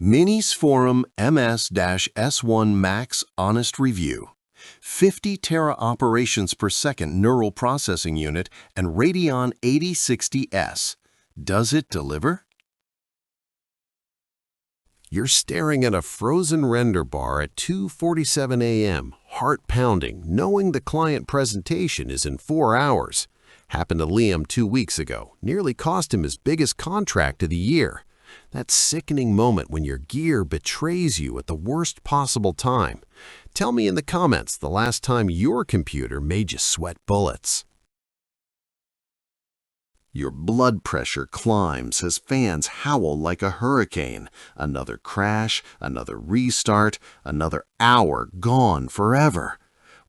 MINISFORUM MS-S1 Max Honest Review. 50 tera operations per second neural processing unit and Radeon 8060S. Does it deliver? You're staring at a frozen render bar at 2:47 a.m., heart pounding, knowing the client presentation is in 4 hours. Happened to Liam 2 weeks ago, nearly cost him his biggest contract of the year. That sickening moment when your gear betrays you at the worst possible time. Tell me in the comments the last time your computer made you sweat bullets. Your blood pressure climbs as fans howl like a hurricane. Another crash, another restart, another hour gone forever.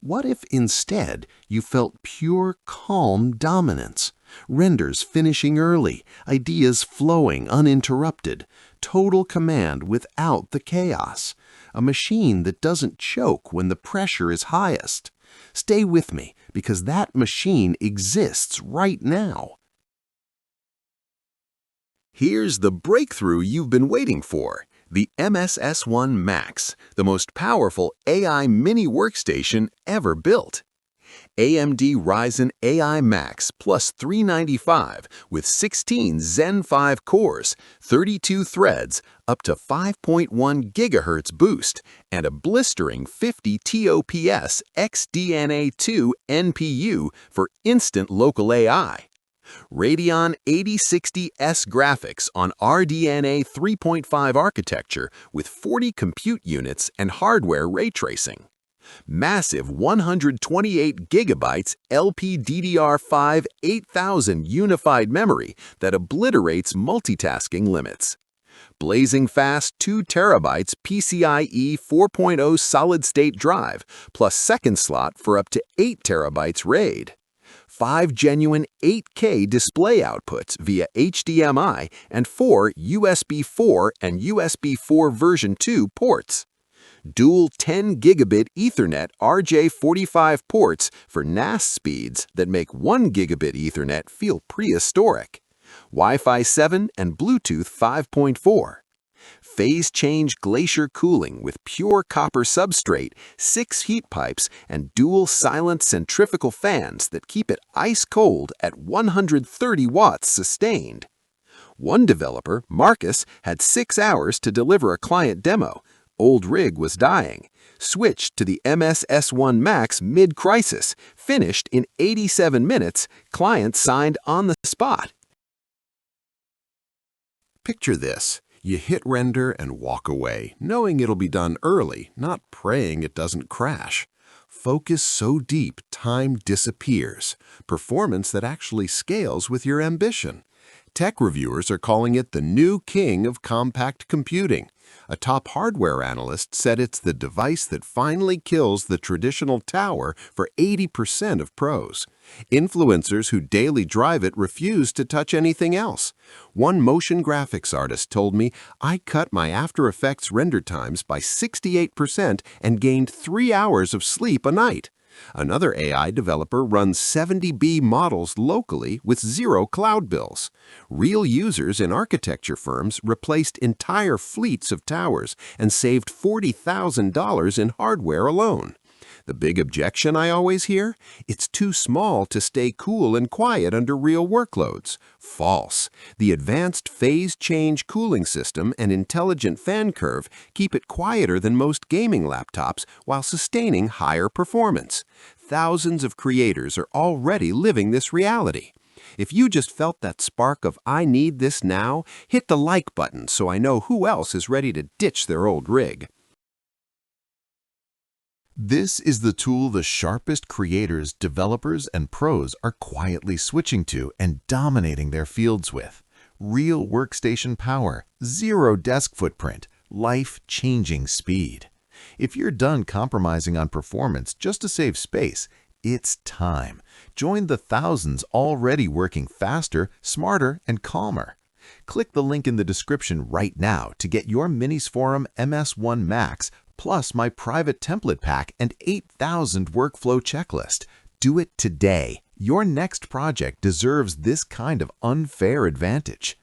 What if instead you felt pure calm dominance? Renders finishing early, ideas flowing uninterrupted, total command without the chaos. A machine that doesn't choke when the pressure is highest. Stay with me, because that machine exists right now. Here's the breakthrough you've been waiting for. The MS-S1 Max, the most powerful AI mini workstation ever built. AMD Ryzen AI Max plus 395 with 16 Zen 5 cores, 32 threads, up to 5.1 GHz boost, and a blistering 50 TOPS XDNA 2 NPU for instant local AI. Radeon 8060S graphics on RDNA 3.5 architecture with 40 compute units and hardware ray tracing. Massive 128 GB LPDDR5 8000 unified memory that obliterates multitasking limits. Blazing fast 2 TB PCIe 4.0 solid-state drive plus second slot for up to 8 TB RAID. 5 genuine 8K display outputs via HDMI and 4 USB4 and USB4 version 2 ports. Dual 10 gigabit Ethernet RJ45 ports for NAS speeds that make 1 gigabit Ethernet feel prehistoric. Wi-Fi 7 and Bluetooth 5.4. Phase change glacier cooling with pure copper substrate, 6 heat pipes, and dual silent centrifugal fans that keep it ice cold at 130 watts sustained. One developer, Marcus, had 6 hours to deliver a client demo. Old rig was dying. Switched to the MS-S1 Max mid-crisis. Finished in 87 minutes. Client signed on the spot. Picture this. You hit render and walk away, knowing it'll be done early, not praying it doesn't crash. Focus so deep, time disappears. Performance that actually scales with your ambition. Tech reviewers are calling it the new king of compact computing. A top hardware analyst said it's the device that finally kills the traditional tower for 80% of pros. Influencers who daily drive it refuse to touch anything else. One motion graphics artist told me, "I cut my After Effects render times by 68% and gained 3 hours of sleep a night." Another AI developer runs 70B models locally with 0 cloud bills. Real users in architecture firms replaced entire fleets of towers and saved $40,000 in hardware alone. The big objection I always hear? It's too small to stay cool and quiet under real workloads. False. The advanced phase change cooling system and intelligent fan curve keep it quieter than most gaming laptops while sustaining higher performance. Thousands of creators are already living this reality. If you just felt that spark of "I need this now," hit the like button so I know who else is ready to ditch their old rig. This is the tool the sharpest creators, developers, and pros are quietly switching to and dominating their fields with. Real workstation power, 0 desk footprint, life-changing speed. If you're done compromising on performance just to save space, it's time. Join the thousands already working faster, smarter, and calmer. Click the link in the description right now to get your MINISFORUM MS-S1 Max plus my private template pack and 8,000 workflow checklist. Do it today. Your next project deserves this kind of unfair advantage.